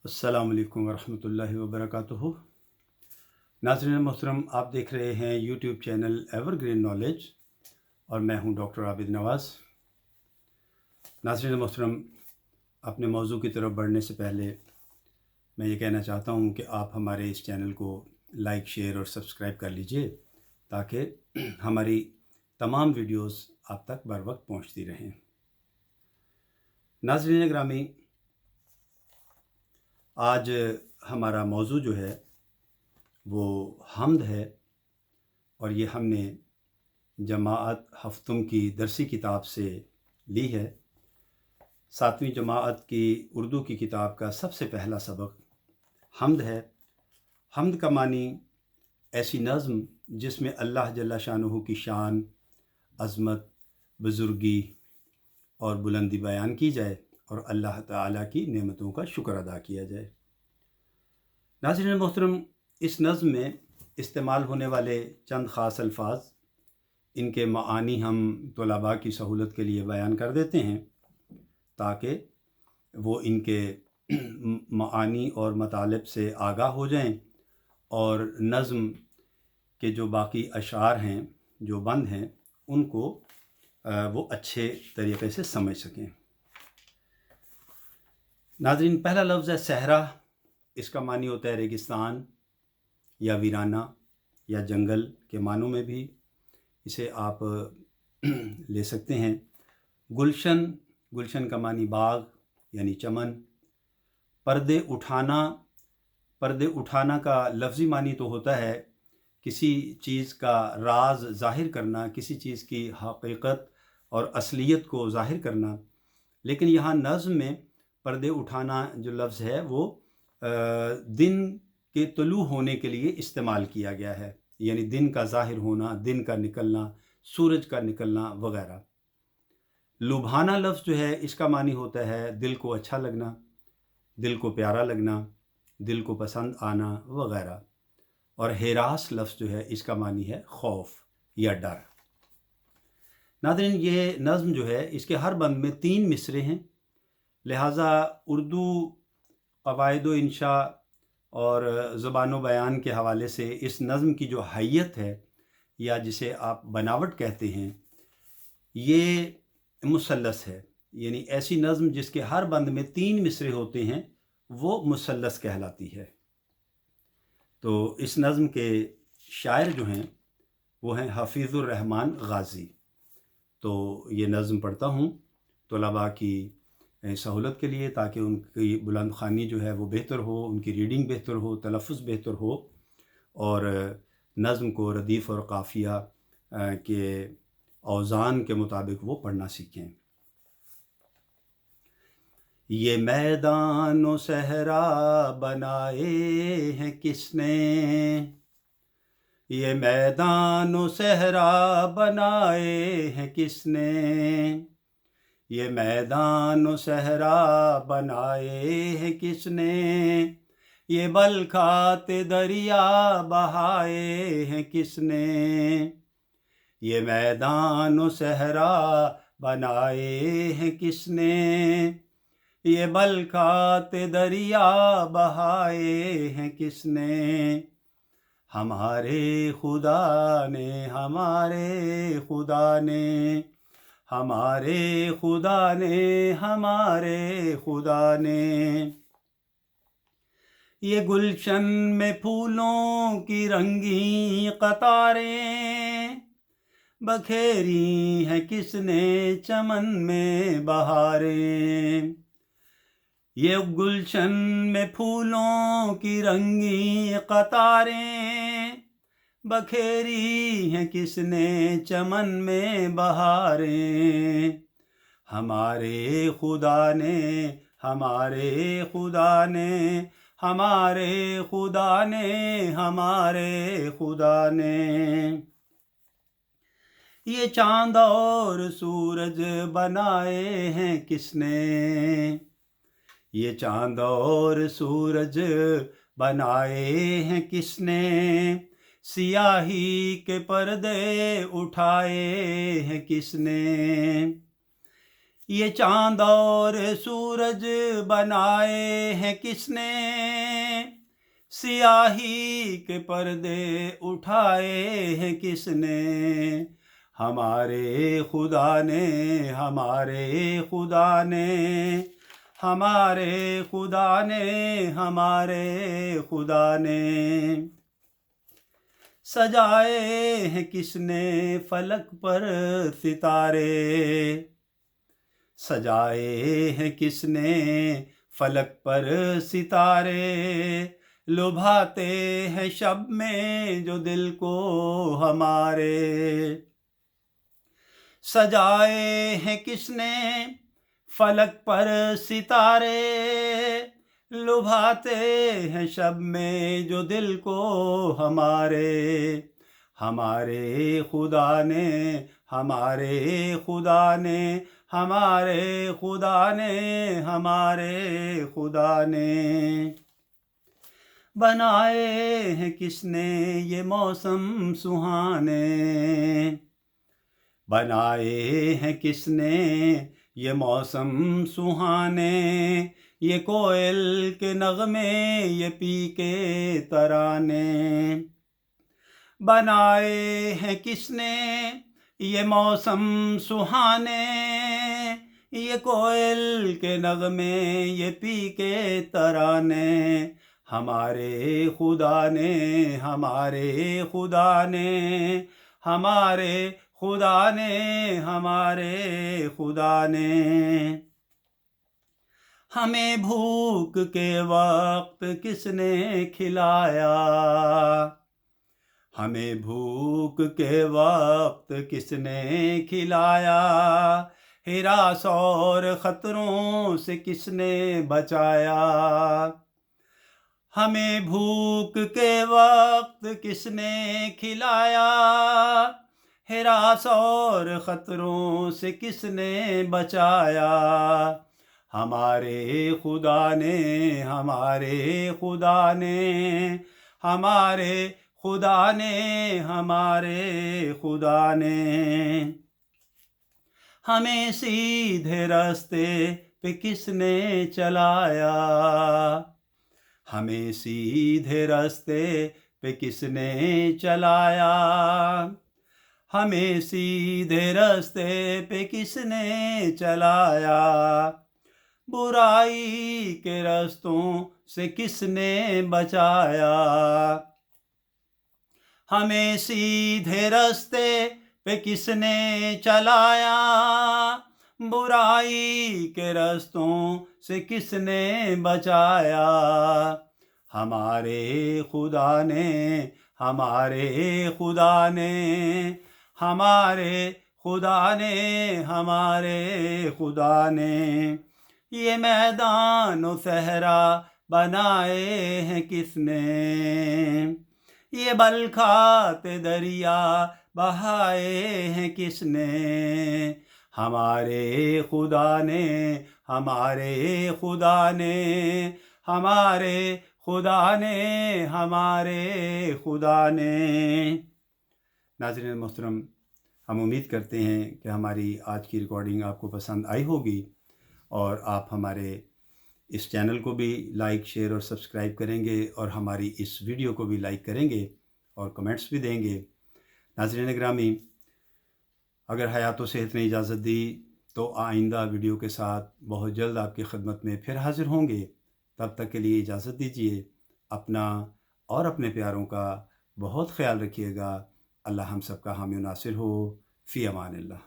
अस्सलाम वालेकुम वरहमतुल्लाहि वबरकातुहू। नाज़रीन मोहतरम, आप देख रहे हैं यूट्यूब चैनल एवरग्रीन नॉलेज और मैं हूं डॉक्टर आबिद नवाज़। नाज़रीन मोहतरम, अपने मौजू की तरफ बढ़ने से पहले मैं ये कहना चाहता हूं कि आप हमारे इस चैनल को लाइक, शेयर और सब्सक्राइब कर लीजिए ताकि हमारी तमाम वीडियोस आप तक बर वक्त पहुँचती रहें। नाज़रीन ग्रामी, आज हमारा मौजू जो है वो हम्द है और ये हमने जमाअत हफ्तुम की दरसी किताब से ली है। 7वीं जमाअत की उर्दू की किताब का सबसे पहला सबक हम्द है। हम्द का मानी ऐसी नज़्म जिसमें अल्लाह जल्ला शानुहु की शान, अज़मत, बुज़ुर्गी और बुलंदी बयान की जाए और अल्लाह ताला की नेमतों का शुक्र अदा किया जाए। नाज़रीन मोहतरम, इस नज़्म में इस्तेमाल होने वाले चंद ख़ास अल्फाज, इनके मानी हम तलबा की सहूलत के लिए बयान कर देते हैं ताकि वो इनके मानी और मतलब से आगाह हो जाएं और नज़्म के जो बाकी अशार हैं, जो बंद हैं, उनको वो अच्छे तरीक़े से समझ सकें। नाज़रीन, पहला लफ्ज़ है सहरा। इसका मानी होता है रेगिस्तान या वीराना या जंगल के मानों में भी इसे आप ले सकते हैं। गुलशन, गुलशन का मानी बाग यानी चमन। पर्दे उठाना, पर्दे उठाना का लफ्ज़ी मानी तो होता है किसी चीज़ का राज ज़ाहिर करना, किसी चीज़ की हकीकत और असलियत को ज़ाहिर करना, लेकिन यहाँ नज़्म में पर्दे उठाना जो लफ्ज़ है वो दिन के तुलू होने के लिए इस्तेमाल किया गया है, यानी दिन का ज़ाहिर होना, दिन का निकलना, सूरज का निकलना वगैरह। लुभाना लफ्ज़ जो है इसका मानी होता है दिल को अच्छा लगना, दिल को प्यारा लगना, दिल को पसंद आना वगैरह। और हिरास लफ्ज़ जो है इसका मानी है खौफ या डर। नाज़रीन, ये नज़्म जो है इसके हर बंद में 3 मिसरे हैं, लिहाजा उर्दू क़वाइद व इंशा और ज़बान बयान के हवाले से इस नज़्म की जो हैयत है या जिसे आप बनावट कहते हैं, ये मुसल्लस है, यानी ऐसी नज़्म जिसके हर बंद में 3 मिसरे होते हैं वो मुसल्लस कहलाती है। तो इस नज़्म के शायर जो हैं वो हैं हफ़ीज़ुर रहमान गाज़ी। तो ये नज़्म पढ़ता हूँ तलबा की सहूलत के लिए ताकि उनकी बुलंद ख़्वानी जो है वो बेहतर हो, उनकी रीडिंग बेहतर हो, तलफ़्फ़ुज़ बेहतर हो और नज़्म को रदीफ़ और काफ़िया के औज़ान के मुताबिक वो पढ़ना सीखें। ये मैदान व सहरा बनाए हैं किसने, ये मैदान व सहरा बनाए हैं किसने, ये मैदान व सहरा बनाए हैं किसने, ये बलखाते दरिया बहाए हैं किसने, ये मैदान व सहरा बनाए हैं किसने, ये बलखाते दरिया बहाए हैं किसने, हमारे खुदा ने, हमारे खुदा ने, हमारे खुदा ने, हमारे खुदा ने। ये गुलशन में फूलों की रंगी कतारें बखेरी हैं किसने, चमन में बहारें। ये गुलशन में फूलों की रंगी कतारें बखेरी हैं किसने, चमन में बहारें। हमारे खुदा ने, हमारे खुदा ने, हमारे खुदा ने, हमारे खुदा ने। ये चाँद और सूरज बनाए हैं किसने, ये चाँद और सूरज बनाए हैं किसने, सियाही के पर्दे उठाए हैं किसने, یہ چاند اور سورج بنائے ہیں کس نے، سیاہی کے پردے اٹھائے ہیں کس نے، ہمارے خدا نے، ہمارے خدا نے، ہمارے خدا نے، ہمارے خدا نے۔ سجائے ہیں کس نے فلک پر ستارے، سجائے ہیں کس نے فلک پر ستارے، لبھاتے ہیں شب میں جو دل کو ہمارے۔ سجائے ہیں کس نے فلک پر ستارے، لبھاتے ہیں شب میں جو دل کو ہمارے، ہمارے خدا نے، ہمارے خدا نے، ہمارے خدا نے، ہمارے خدا نے۔ بنائے ہیں کس نے یہ موسم سہانے، بنائے ہیں کس نے یہ موسم سہانے، یہ کوئل کے نغمے، یہ پی کے ترانے۔ بنائے ہیں کس نے یہ موسم سہانے، یہ کوئل کے نغمے، یہ پی کے ترانے، ہمارے خدا نے، ہمارے خدا نے، ہمارے خدا نے، ہمارے خدا نے۔ ہمیں بھوک کے وقت کس نے کھلایا، ہمیں بھوک کے وقت کس نے کھلایا، ہراس اور خطروں سے کس نے بچایا، ہمیں بھوک کے وقت کس نے کھلایا، ہراس اور خطروں سے کس نے بچایا، ہمارے خدا نے، ہمارے خدا نے، ہمارے خدا نے، ہمارے خدا نے۔ ہمیں سیدھے راستے پہ کس نے چلایا، ہمیں سیدھے راستے پہ کس نے چلایا، ہمیں سیدھے راستے پہ کس نے چلایا، برائی کے راستوں سے کس نے بچایا، ہمیں سیدھے راستے پہ کس نے چلایا، برائی کے راستوں سے کس نے بچایا، ہمارے خدا نے، ہمارے خدا نے، ہمارے خدا نے، ہمارے خدا نے۔ یہ میدان و صحرا بنائے ہیں کس نے، یہ بلکھاتے دریا بہائے ہیں کس نے، ہمارے خدا نے، ہمارے خدا نے، ہمارے خدا نے، ہمارے خدا نے۔ ناظرین محترم، ہم امید کرتے ہیں کہ ہماری آج کی ریکارڈنگ آپ کو پسند آئی ہوگی، اور آپ ہمارے اس چینل کو بھی لائک، شیئر اور سبسکرائب کریں گے، اور ہماری اس ویڈیو کو بھی لائک کریں گے اور کمنٹس بھی دیں گے۔ ناظرین گرامی، اگر حیات و صحت نے اجازت دی تو آئندہ ویڈیو کے ساتھ بہت جلد آپ کی خدمت میں پھر حاضر ہوں گے۔ تب تک کے لیے اجازت دیجیے، اپنا اور اپنے پیاروں کا بہت خیال رکھیے گا۔ اللہ ہم سب کا حامی و ناصر ہو۔ فی امان اللہ۔